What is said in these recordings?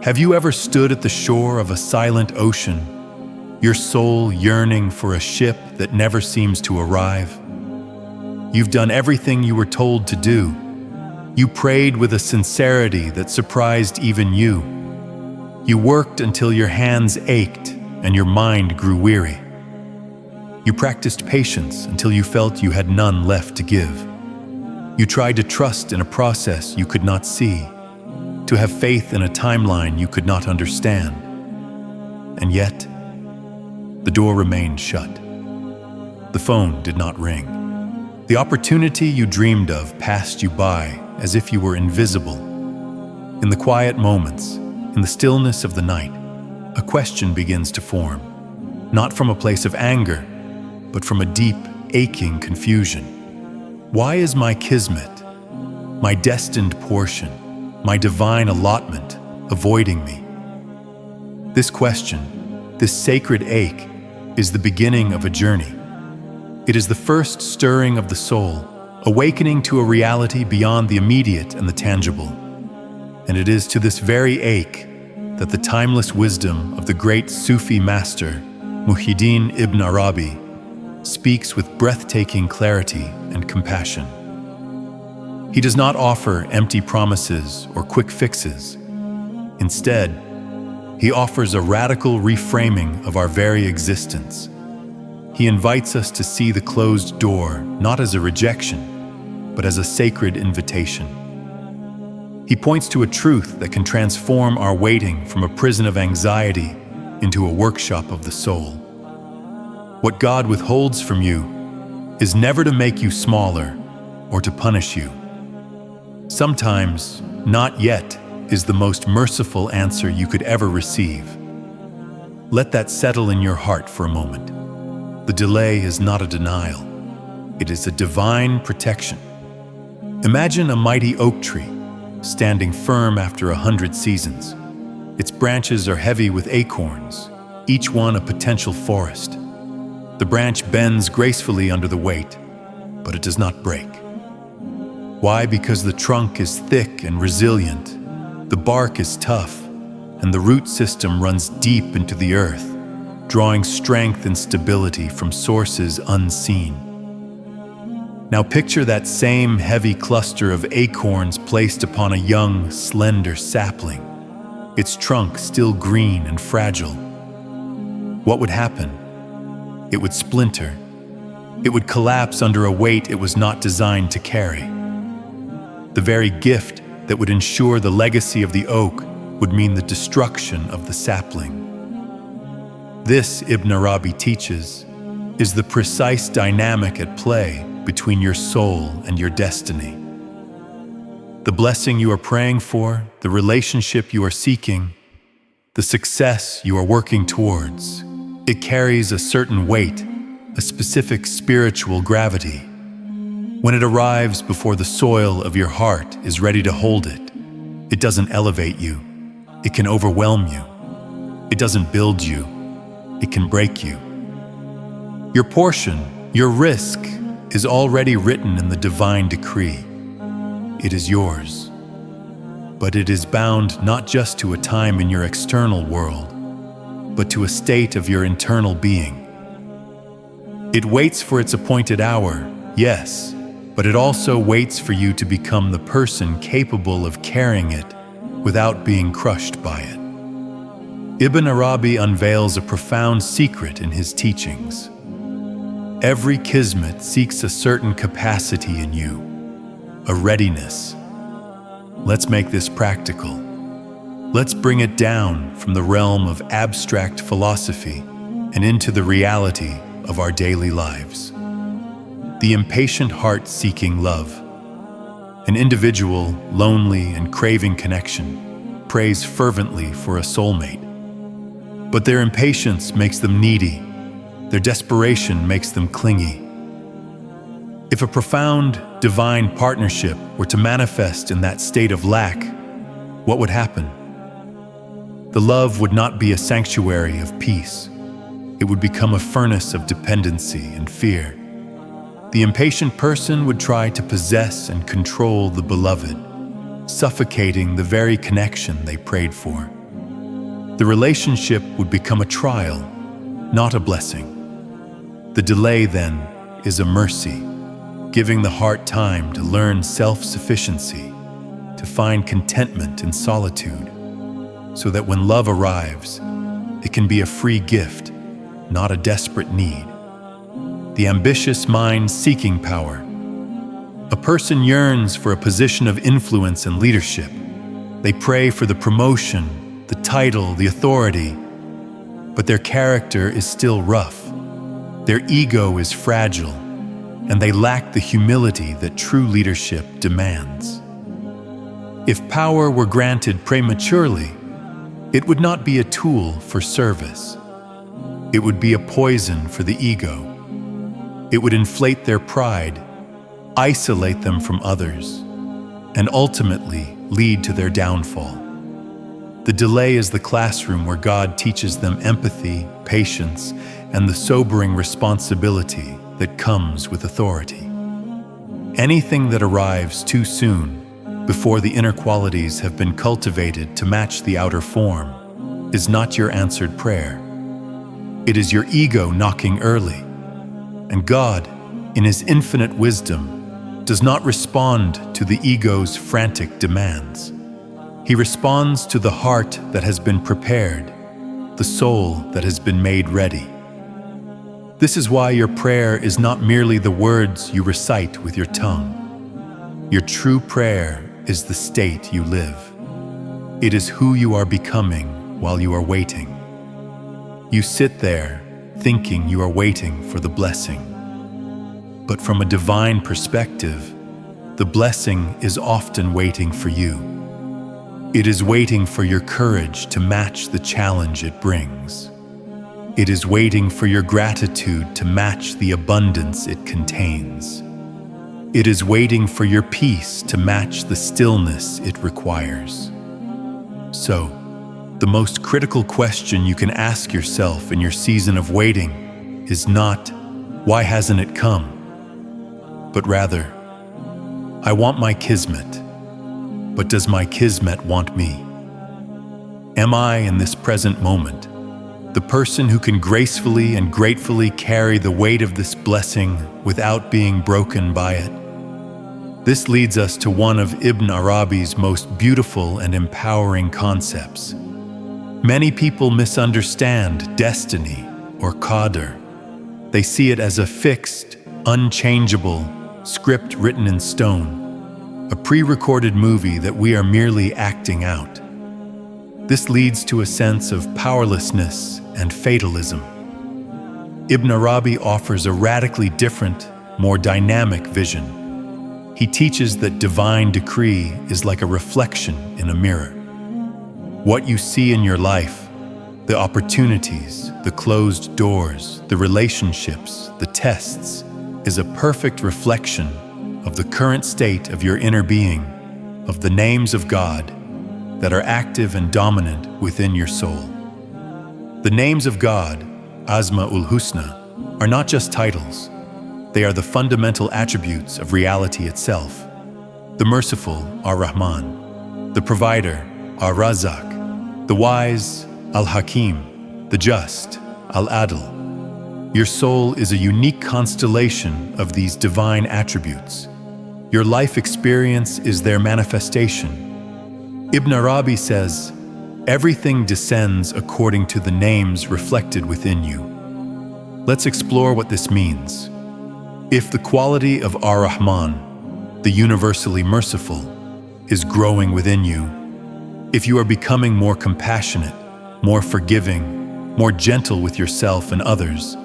Have you ever stood at the shore of a silent ocean, your soul yearning for a ship that never seems to arrive? You've done everything you were told to do. You prayed with a sincerity that surprised even you. You worked until your hands ached and your mind grew weary. You practiced patience until you felt you had none left to give. You tried to trust in a process you could not see, to have faith in a timeline you could not understand. And yet, the door remained shut. The phone did not ring. The opportunity you dreamed of passed you by as if you were invisible. In the quiet moments, in the stillness of the night, a question begins to form, not from a place of anger, but from a deep, aching confusion. Why is my kismet, my destined portion, my divine allotment avoiding me? This question, this sacred ache, is the beginning of a journey. It is the first stirring of the soul, awakening to a reality beyond the immediate and the tangible. And it is to this very ache that the timeless wisdom of the great Sufi master, Muhyiddin ibn Arabi, speaks with breathtaking clarity and compassion. He does not offer empty promises or quick fixes. Instead, he offers a radical reframing of our very existence. He invites us to see the closed door not as a rejection, but as a sacred invitation. He points to a truth that can transform our waiting from a prison of anxiety into a workshop of the soul. What God withholds from you is never to make you smaller or to punish you. Sometimes, not yet is the most merciful answer you could ever receive. Let that settle in your heart for a moment. The delay is not a denial. It is a divine protection. Imagine a mighty oak tree standing firm after 100 seasons. Its branches are heavy with acorns, each one a potential forest. The branch bends gracefully under the weight, but it does not break. Why? Because the trunk is thick and resilient, the bark is tough, and the root system runs deep into the earth, drawing strength and stability from sources unseen. Now picture that same heavy cluster of acorns placed upon a young, slender sapling, its trunk still green and fragile. What would happen? It would splinter. It would collapse under a weight it was not designed to carry. The very gift that would ensure the legacy of the oak would mean the destruction of the sapling. This, Ibn Arabi teaches, is the precise dynamic at play between your soul and your destiny. The blessing you are praying for, the relationship you are seeking, the success you are working towards, it carries a certain weight, a specific spiritual gravity. When it arrives before the soil of your heart is ready to hold it, it doesn't elevate you, it can overwhelm you. It doesn't build you, it can break you. Your portion, your risk, is already written in the divine decree. It is yours. But it is bound not just to a time in your external world, but to a state of your internal being. It waits for its appointed hour, yes, but it also waits for you to become the person capable of carrying it without being crushed by it. Ibn Arabi unveils a profound secret in his teachings. Every kismet seeks a certain capacity in you, a readiness. Let's make this practical. Let's bring it down from the realm of abstract philosophy and into the reality of our daily lives. The impatient heart seeking love. An individual, lonely and craving connection, prays fervently for a soulmate. But their impatience makes them needy. Their desperation makes them clingy. If a profound, divine partnership were to manifest in that state of lack, what would happen? The love would not be a sanctuary of peace. It would become a furnace of dependency and fear. The impatient person would try to possess and control the beloved, suffocating the very connection they prayed for. The relationship would become a trial, not a blessing. The delay, then, is a mercy, giving the heart time to learn self-sufficiency, to find contentment in solitude, so that when love arrives, it can be a free gift, not a desperate need. The ambitious mind seeking power. A person yearns for a position of influence and leadership. They pray for the promotion, the title, the authority, but their character is still rough. Their ego is fragile, and they lack the humility that true leadership demands. If power were granted prematurely, it would not be a tool for service. It would be a poison for the ego. It would inflate their pride, isolate them from others, and ultimately lead to their downfall. The delay is the classroom where God teaches them empathy, patience, and the sobering responsibility that comes with authority. Anything that arrives too soon, before the inner qualities have been cultivated to match the outer form, is not your answered prayer. It is your ego knocking early. And God, in His infinite wisdom, does not respond to the ego's frantic demands. He responds to the heart that has been prepared, the soul that has been made ready. This is why your prayer is not merely the words you recite with your tongue. Your true prayer is the state you live. It is who you are becoming while you are waiting. You sit there thinking you are waiting for the blessing. But from a divine perspective, the blessing is often waiting for you. It is waiting for your courage to match the challenge it brings. It is waiting for your gratitude to match the abundance it contains. It is waiting for your peace to match the stillness it requires. So, the most critical question you can ask yourself in your season of waiting is not, "Why hasn't it come?" but rather, "I want my kismet, but does my kismet want me?" Am I, in this present moment, the person who can gracefully and gratefully carry the weight of this blessing without being broken by it? This leads us to one of Ibn Arabi's most beautiful and empowering concepts. Many people misunderstand destiny or qadr. They see it as a fixed, unchangeable script written in stone, a pre-recorded movie that we are merely acting out. This leads to a sense of powerlessness and fatalism. Ibn Arabi offers a radically different, more dynamic vision. He teaches that divine decree is like a reflection in a mirror. What you see in your life, the opportunities, the closed doors, the relationships, the tests, is a perfect reflection of the current state of your inner being, of the names of God that are active and dominant within your soul. The names of God, Asma'ul Husna, are not just titles. They are the fundamental attributes of reality itself. The merciful, Ar-Rahman; the provider, Ar-Razak; the wise, Al-Hakim; the just, Al-Adl. Your soul is a unique constellation of these divine attributes. Your life experience is their manifestation. Ibn Arabi says, everything descends according to the names reflected within you. Let's explore what this means. If the quality of Ar-Rahman, the universally merciful, is growing within you, if you are becoming more compassionate, more forgiving, more gentle with yourself and others,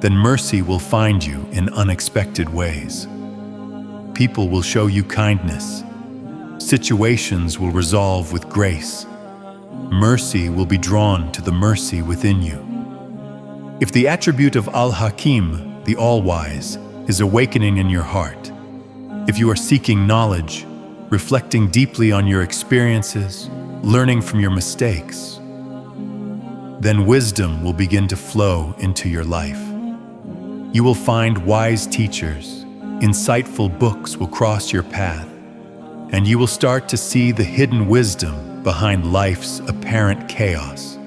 then mercy will find you in unexpected ways. People will show you kindness. Situations will resolve with grace. Mercy will be drawn to the mercy within you. If the attribute of Al-Hakim, the All-Wise, is awakening in your heart, if you are seeking knowledge, reflecting deeply on your experiences, learning from your mistakes, then wisdom will begin to flow into your life. You will find wise teachers, insightful books will cross your path, and you will start to see the hidden wisdom behind life's apparent chaos.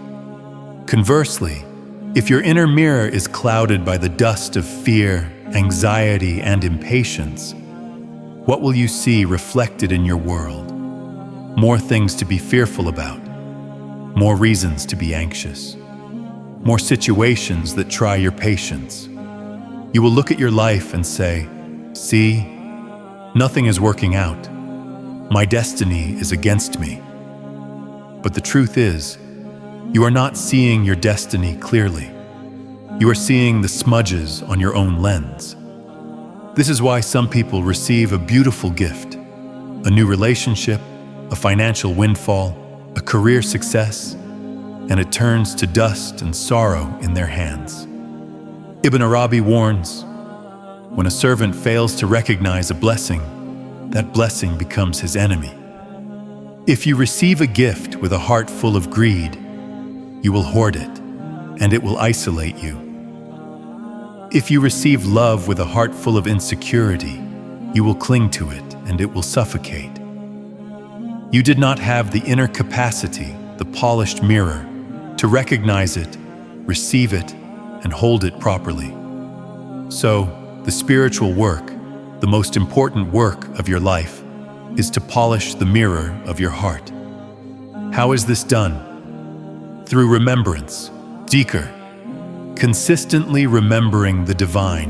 Conversely, if your inner mirror is clouded by the dust of fear, anxiety, and impatience, what will you see reflected in your world? More things to be fearful about, more reasons to be anxious, more situations that try your patience. You will look at your life and say, "See, nothing is working out. My destiny is against me." But the truth is, you are not seeing your destiny clearly. You are seeing the smudges on your own lens. This is why some people receive a beautiful gift, a new relationship, a financial windfall, a career success, and it turns to dust and sorrow in their hands. Ibn Arabi warns, when a servant fails to recognize a blessing, that blessing becomes his enemy. If you receive a gift with a heart full of greed, you will hoard it, and it will isolate you. If you receive love with a heart full of insecurity, you will cling to it, and it will suffocate. You did not have the inner capacity, the polished mirror, to recognize it, receive it, and hold it properly. So, the spiritual work, the most important work of your life, is to polish the mirror of your heart. How is this done? Through remembrance, dhikr, consistently remembering the divine.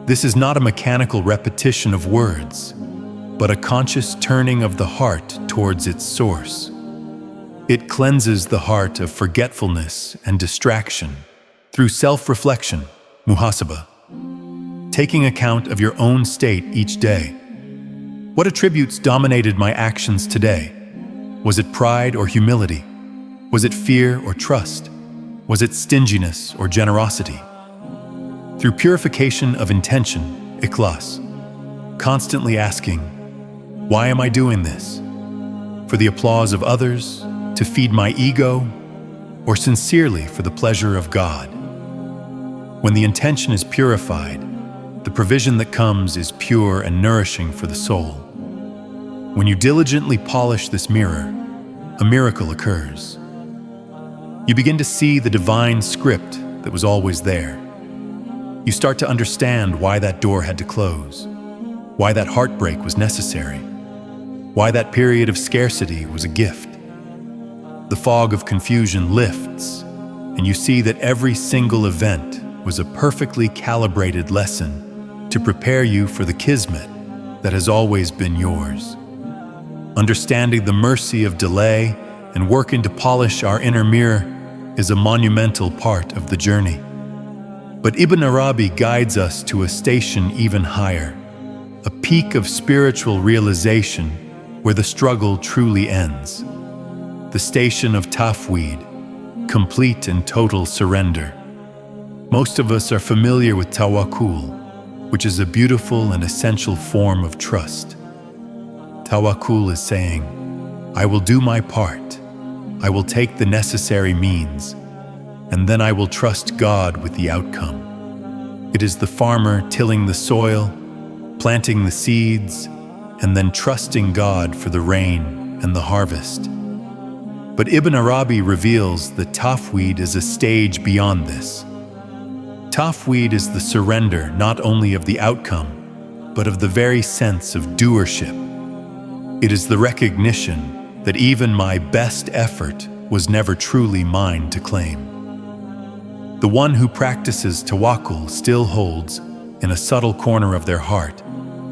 This is not a mechanical repetition of words, but a conscious turning of the heart towards its source. It cleanses the heart of forgetfulness and distraction through self-reflection, muhasabah, taking account of your own state each day. What attributes dominated my actions today? Was it pride or humility? Was it fear or trust? Was it stinginess or generosity? Through purification of intention, ikhlas, constantly asking, why am I doing this? For the applause of others, to feed my ego, or sincerely for the pleasure of God? When the intention is purified, the provision that comes is pure and nourishing for the soul. When you diligently polish this mirror, a miracle occurs. You begin to see the divine script that was always there. You start to understand why that door had to close, why that heartbreak was necessary, why that period of scarcity was a gift. The fog of confusion lifts, and you see that every single event was a perfectly calibrated lesson to prepare you for the kismet that has always been yours. Understanding the mercy of delay and working to polish our inner mirror is a monumental part of the journey. But Ibn Arabi guides us to a station even higher, a peak of spiritual realization where the struggle truly ends. The station of tafweed, complete and total surrender. Most of us are familiar with tawakkul, which is a beautiful and essential form of trust. Tawakkul is saying, I will do my part, I will take the necessary means, and then I will trust God with the outcome. It is the farmer tilling the soil, planting the seeds, and then trusting God for the rain and the harvest. But Ibn Arabi reveals that tafweed is a stage beyond this. Tafweed is the surrender not only of the outcome, but of the very sense of doership. It is the recognition that even my best effort was never truly mine to claim. The one who practices tawakkul still holds, in a subtle corner of their heart,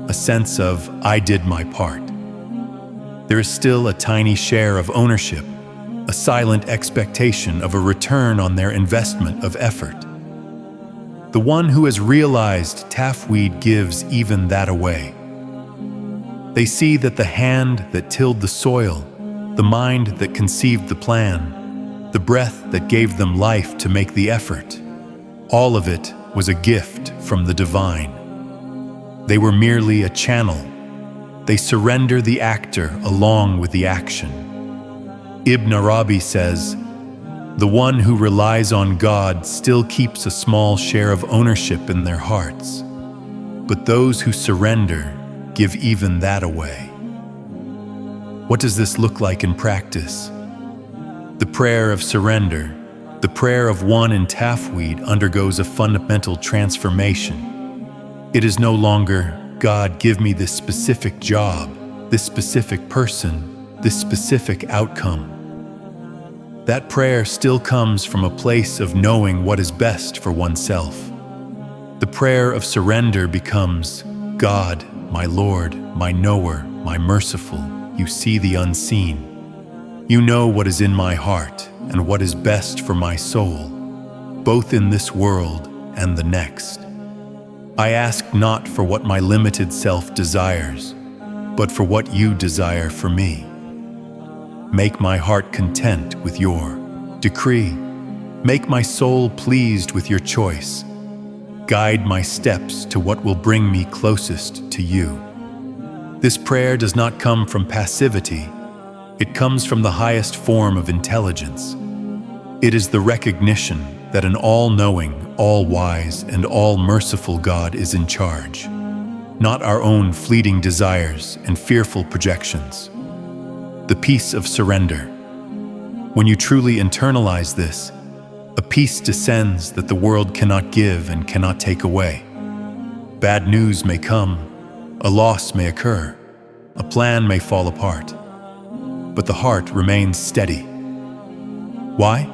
a sense of, I did my part. There is still a tiny share of ownership, a silent expectation of a return on their investment of effort. The one who has realized tafweed gives even that away. They see that the hand that tilled the soil, the mind that conceived the plan, the breath that gave them life to make the effort, all of it was a gift from the divine. They were merely a channel. They surrender the actor along with the action. Ibn Arabi says, the one who relies on God still keeps a small share of ownership in their hearts, but those who surrender give even that away. What does this look like in practice? The prayer of surrender The prayer of one in Tafweed undergoes a fundamental transformation. It is no longer, God, give me this specific job, this specific person, this specific outcome. That prayer still comes from a place of knowing what is best for oneself. The prayer of surrender becomes, God, my Lord, my knower, my merciful, you see the unseen. You know what is in my heart and what is best for my soul, both in this world and the next. I ask not for what my limited self desires, but for what you desire for me. Make my heart content with your decree. Make my soul pleased with your choice. Guide my steps to what will bring me closest to you. This prayer does not come from passivity. It comes from the highest form of intelligence. It is the recognition that an all-knowing, all-wise, and all-merciful God is in charge, not our own fleeting desires and fearful projections. The peace of surrender. When you truly internalize this, a peace descends that the world cannot give and cannot take away. Bad news may come, a loss may occur, a plan may fall apart, but the heart remains steady. Why?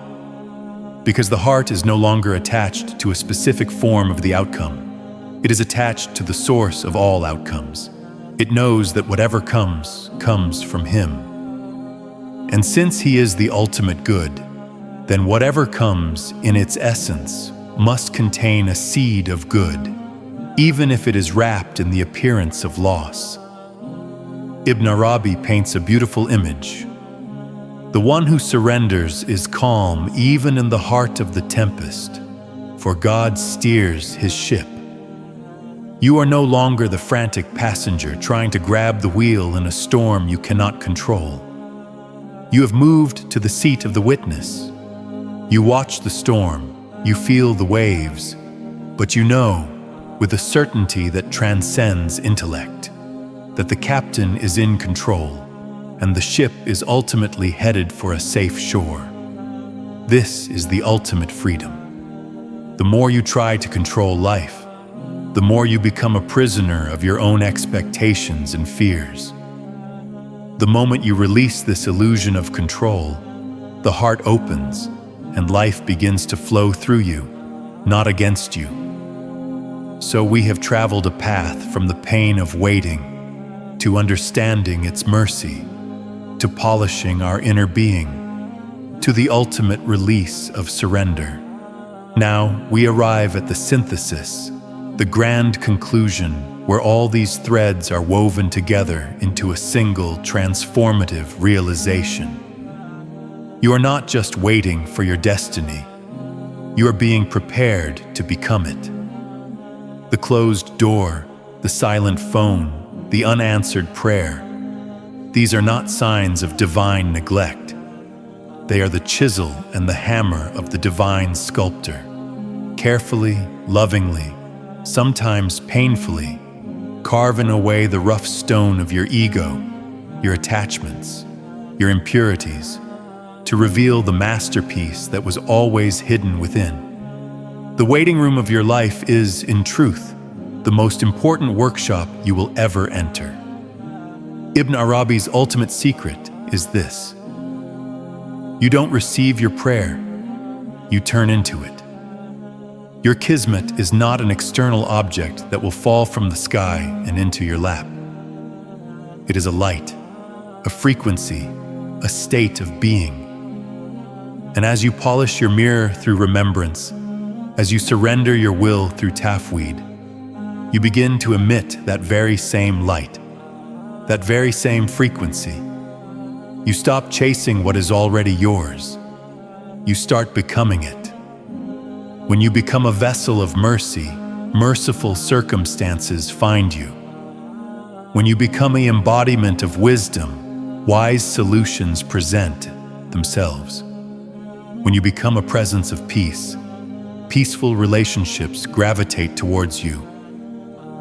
Because the heart is no longer attached to a specific form of the outcome. It is attached to the source of all outcomes. It knows that whatever comes, comes from Him. And since He is the ultimate good, then whatever comes in its essence must contain a seed of good, even if it is wrapped in the appearance of loss. Ibn Arabi paints a beautiful image. The one who surrenders is calm even in the heart of the tempest, for God steers His ship. You are no longer the frantic passenger trying to grab the wheel in a storm you cannot control. You have moved to the seat of the witness. You watch the storm, you feel the waves, but you know, with a certainty that transcends intellect, that the captain is in control, and the ship is ultimately headed for a safe shore. This is the ultimate freedom. The more you try to control life, the more you become a prisoner of your own expectations and fears. The moment you release this illusion of control, the heart opens, and life begins to flow through you, not against you. So we have traveled a path from the pain of waiting to understanding its mercy, to polishing our inner being, to the ultimate release of surrender. Now we arrive at the synthesis, the grand conclusion where all these threads are woven together into a single transformative realization. You are not just waiting for your destiny, you are being prepared to become it. The closed door, the silent phone, the unanswered prayer, these are not signs of divine neglect. They are the chisel and the hammer of the divine sculptor. Carefully, lovingly, sometimes painfully, carving away the rough stone of your ego, your attachments, your impurities, to reveal the masterpiece that was always hidden within. The waiting room of your life is, in truth, the most important workshop you will ever enter. Ibn Arabi's ultimate secret is this: you don't receive your prayer, you turn into it. Your kismet is not an external object that will fall from the sky and into your lap. It is a light, a frequency, a state of being. And as you polish your mirror through remembrance, as you surrender your will through Tafweed, you begin to emit that very same light, that very same frequency. You stop chasing what is already yours. You start becoming it. When you become a vessel of mercy, merciful circumstances find you. When you become the embodiment of wisdom, wise solutions present themselves. When you become a presence of peace, peaceful relationships gravitate towards you.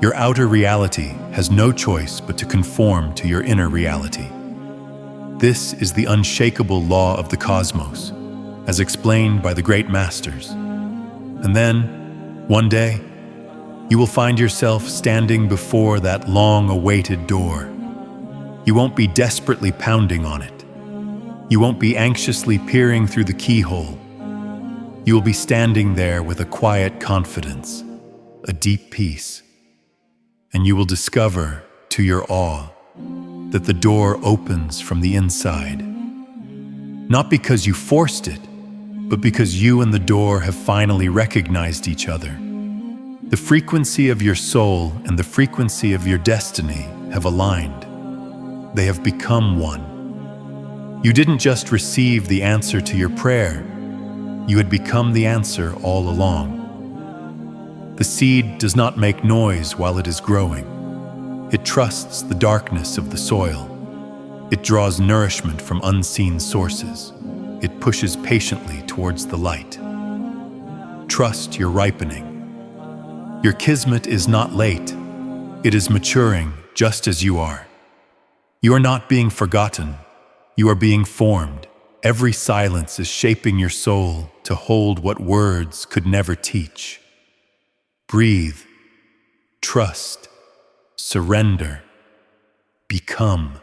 Your outer reality has no choice but to conform to your inner reality. This is the unshakable law of the cosmos, as explained by the great masters. And then, one day, you will find yourself standing before that long-awaited door. You won't be desperately pounding on it. You won't be anxiously peering through the keyhole. You will be standing there with a quiet confidence, a deep peace. And you will discover, to your awe, that the door opens from the inside. Not because you forced it, but because you and the door have finally recognized each other. The frequency of your soul and the frequency of your destiny have aligned. They have become one. You didn't just receive the answer to your prayer, you had become the answer all along. The seed does not make noise while it is growing. It trusts the darkness of the soil. It draws nourishment from unseen sources. It pushes patiently towards the light. Trust your ripening. Your kismet is not late. It is maturing just as you are. You are not being forgotten. You are being formed. Every silence is shaping your soul to hold what words could never teach. Breathe. Trust. Surrender. Become.